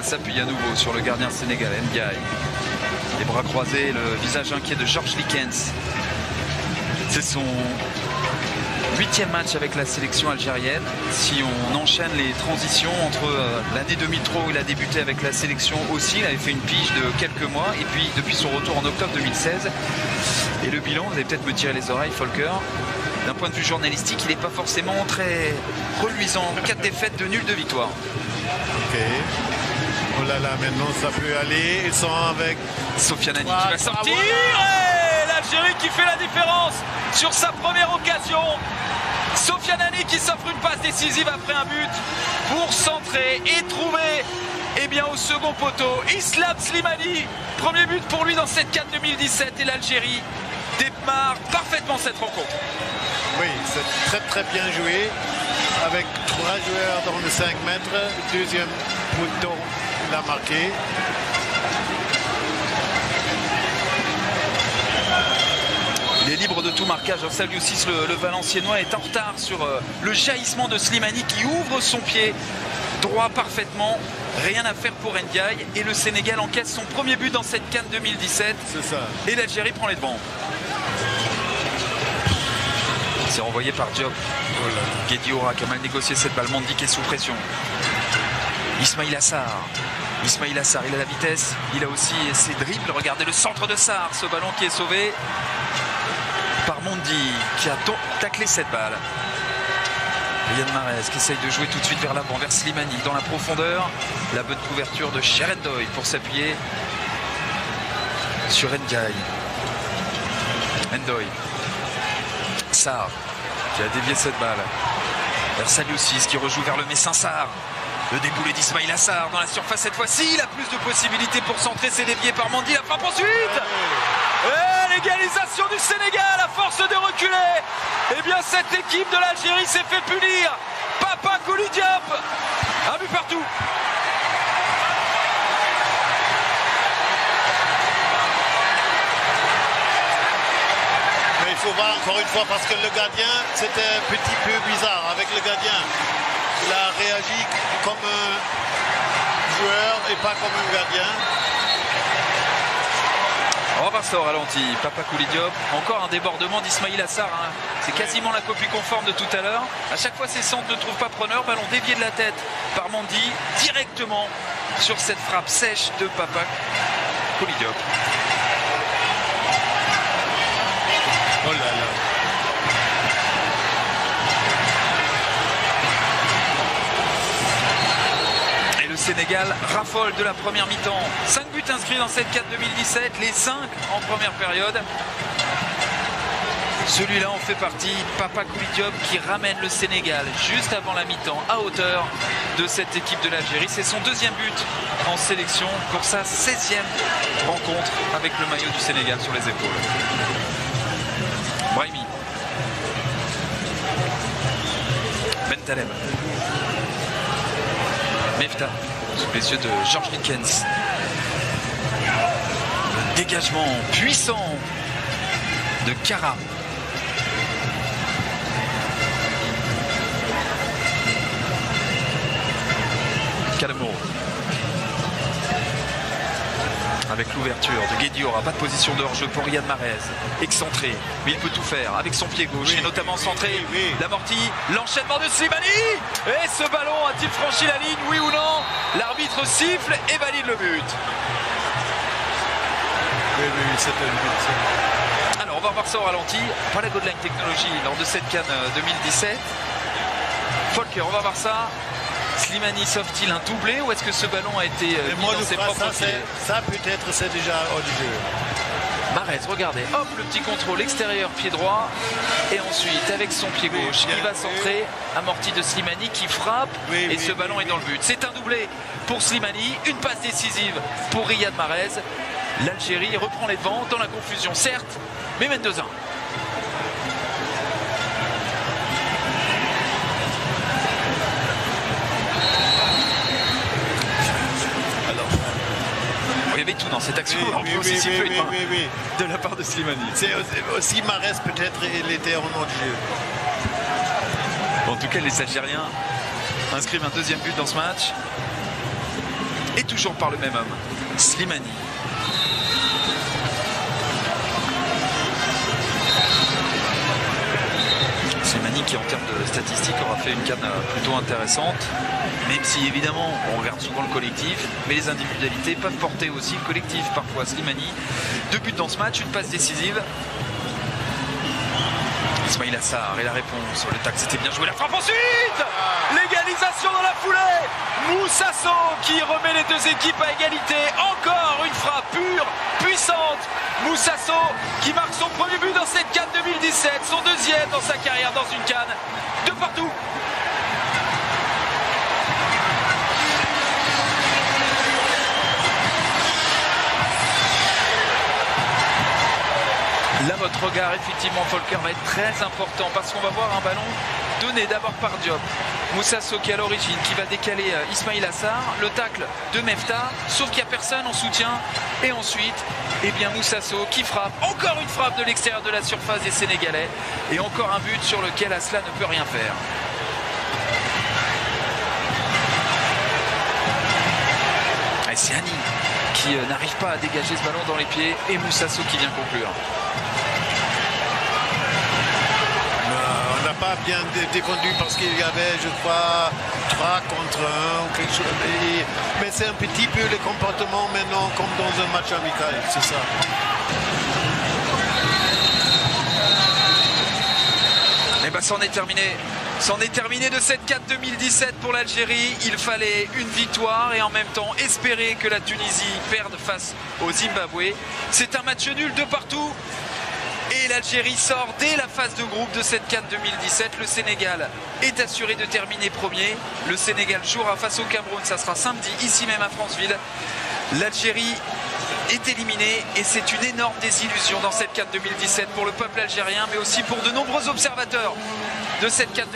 s'appuie à nouveau sur le gardien sénégalais, Ndiaye. Les bras croisés, le visage inquiet de Georges Likens. C'est son 8e match avec la sélection algérienne. Si on enchaîne les transitions entre l'année 2003 où il a débuté avec la sélection aussi, il avait fait une pige de quelques mois, et puis depuis son retour en octobre 2016. Et le bilan, vous allez peut-être me tirer les oreilles, Volker. D'un point de vue journalistique, il n'est pas forcément très reluisant. 4 défaites, 2 nuls, 2 victoires. Ok. Oh là là, maintenant ça peut aller. Ils sont avec Sofiane Hani qui va sortir. Et l'Algérie qui fait la différence sur sa première occasion. Sofiane Hani qui s'offre une passe décisive après un but pour centrer et trouver au second poteau Islam Slimani. Premier but pour lui dans cette CAN 2017 et l'Algérie démarre parfaitement cette rencontre. Oui, c'est très très bien joué avec 3 joueurs dans le 5 mètres. Deuxième poteau, il a marqué. Il est libre de tout marquage. Saliou-Ciss, le Valenciennois, est en retard sur le jaillissement de Slimani qui ouvre son pied droit parfaitement. Rien à faire pour Ndiaye. Et le Sénégal encaisse son premier but dans cette CAN 2017. C'est ça. Et l'Algérie prend les devants. C'est renvoyé par Diop. Guédiora qui a mal négocié cette balle. Mendy qui est sous pression. Ismaïla Sarr. Ismaïla Sarr, il a la vitesse. Il a aussi ses dribbles. Regardez le centre de Sarr. Ce ballon qui est sauvé par Mendy qui a taclé cette balle. Riyad Mahrez qui essaye de jouer tout de suite vers l'avant, vers Slimani dans la profondeur. La bonne couverture de Cherendoy pour s'appuyer sur Ndiaye. Ndoye. Sarr qui a dévié cette balle vers Saliou-Ciss qui rejoue vers le Messin Sarr. Le déboulé d'Ismaïla Sarr dans la surface cette fois-ci. Il a plus de possibilités pour centrer, c'est dévié par Mendy. La frappe ensuite. Et l'égalisation du Sénégal à force de reculer. Eh bien cette équipe de l'Algérie s'est fait punir. Papa Kouli Diop. Un but partout. Mais il faut voir encore une fois parce que le gardien, c'était un petit peu bizarre avec le gardien. Il a réagi comme un joueur et pas comme un gardien. On va voir ça au ralenti. Papa Kouli Diop. Encore un débordement d'Ismaïla Sarr. Hein. C'est quasiment la copie conforme de tout à l'heure. À chaque fois, ses centres ne trouvent pas preneur. Ballon dévié de la tête par Mendy directement sur cette frappe sèche de Papa Kouli Diop. Oh là là. Le Sénégal raffole de la première mi-temps. 5 buts inscrits dans cette CAN 2017, les 5 en première période. Celui-là en fait partie, Papa Kouli Diop qui ramène le Sénégal juste avant la mi-temps à hauteur de cette équipe de l'Algérie. C'est son 2e but en sélection pour sa 16e rencontre avec le maillot du Sénégal sur les épaules. Brahimi. Bentaleb. Mefta, sous les yeux de Georges Likens. Le dégagement puissant de Kara. Calamoro. Avec l'ouverture de Guédiora, pas de position de hors-jeu pour Riyad Mahrez. Excentré, mais il peut tout faire avec son pied gauche et notamment centré. L'amorti, l'enchaînement de Slimani. Et ce ballon a-t-il franchi la ligne, oui ou non? L'arbitre siffle et valide le but. Oui, c'est un but. Alors on va voir ça au ralenti. Pas la Godline Technology lors de cette CAN 2017. Volker, on va voir ça. Slimani sauve-t-il un doublé ou est-ce que ce ballon a été mis dans ses propres pieds? Ça peut-être c'est déjà hors du jeu. Mahrez, regardez, hop, le petit contrôle extérieur, pied droit. Et ensuite, avec son pied gauche, il va centrer. Amorti de Slimani qui frappe. Et ce ballon est dans le but. C'est un doublé pour Slimani. Une passe décisive pour Riyad Mahrez. L'Algérie reprend les devants dans la confusion, certes, mais mène 2-1. Il y avait tout dans cette action. De la part de Slimani. C'est aussi Mahrez peut-être il était en hors du jeu. En tout cas, les Algériens inscrivent un 2e but dans ce match. Et toujours par le même homme, Slimani. Slimani qui en termes de statistiques aura fait une canne plutôt intéressante, même si évidemment on regarde souvent le collectif, mais les individualités peuvent porter aussi le collectif parfois. Slimani, 2 buts dans ce match, une passe décisive. Ismail Assar et la réponse, le tac c'était bien joué, la frappe ensuite, l'égalisation dans la foulée, Moussasso qui remet les deux équipes à égalité, encore une frappe pure, puissante, Moussasso qui marque son premier but dans cette CAN 2017, son deuxième dans sa carrière dans une CAN, de partout. Là, votre regard, effectivement, Volker va être très important parce qu'on va voir un ballon donné d'abord par Diop. Moussasso qui est à l'origine, qui va décaler Ismail Assar. Le tacle de Mefta, sauf qu'il n'y a personne en soutien. Et ensuite, eh bien Moussasso qui frappe. Encore une frappe de l'extérieur de la surface des Sénégalais. Et encore un but sur lequel Asla ne peut rien faire. Et c'est Annie qui n'arrive pas à dégager ce ballon dans les pieds. Et Moussasso qui vient conclure. On n'a pas bien défendu parce qu'il y avait, je crois, 3 contre 1 ou quelque chose. Mais c'est un petit peu le comportement maintenant comme dans un match amical, c'est ça. Et bien c'en est terminé. C'en est terminé de cette CAN 2017 pour l'Algérie. Il fallait une victoire et en même temps espérer que la Tunisie perde face au Zimbabwe. C'est un match nul de partout. Et l'Algérie sort dès la phase de groupe de cette CAN 2017. Le Sénégal est assuré de terminer premier. Le Sénégal jouera face au Cameroun. Ça sera samedi, ici même à Franceville. L'Algérie est éliminée et c'est une énorme désillusion dans cette CAN 2017 pour le peuple algérien, mais aussi pour de nombreux observateurs de cette CAN 2017.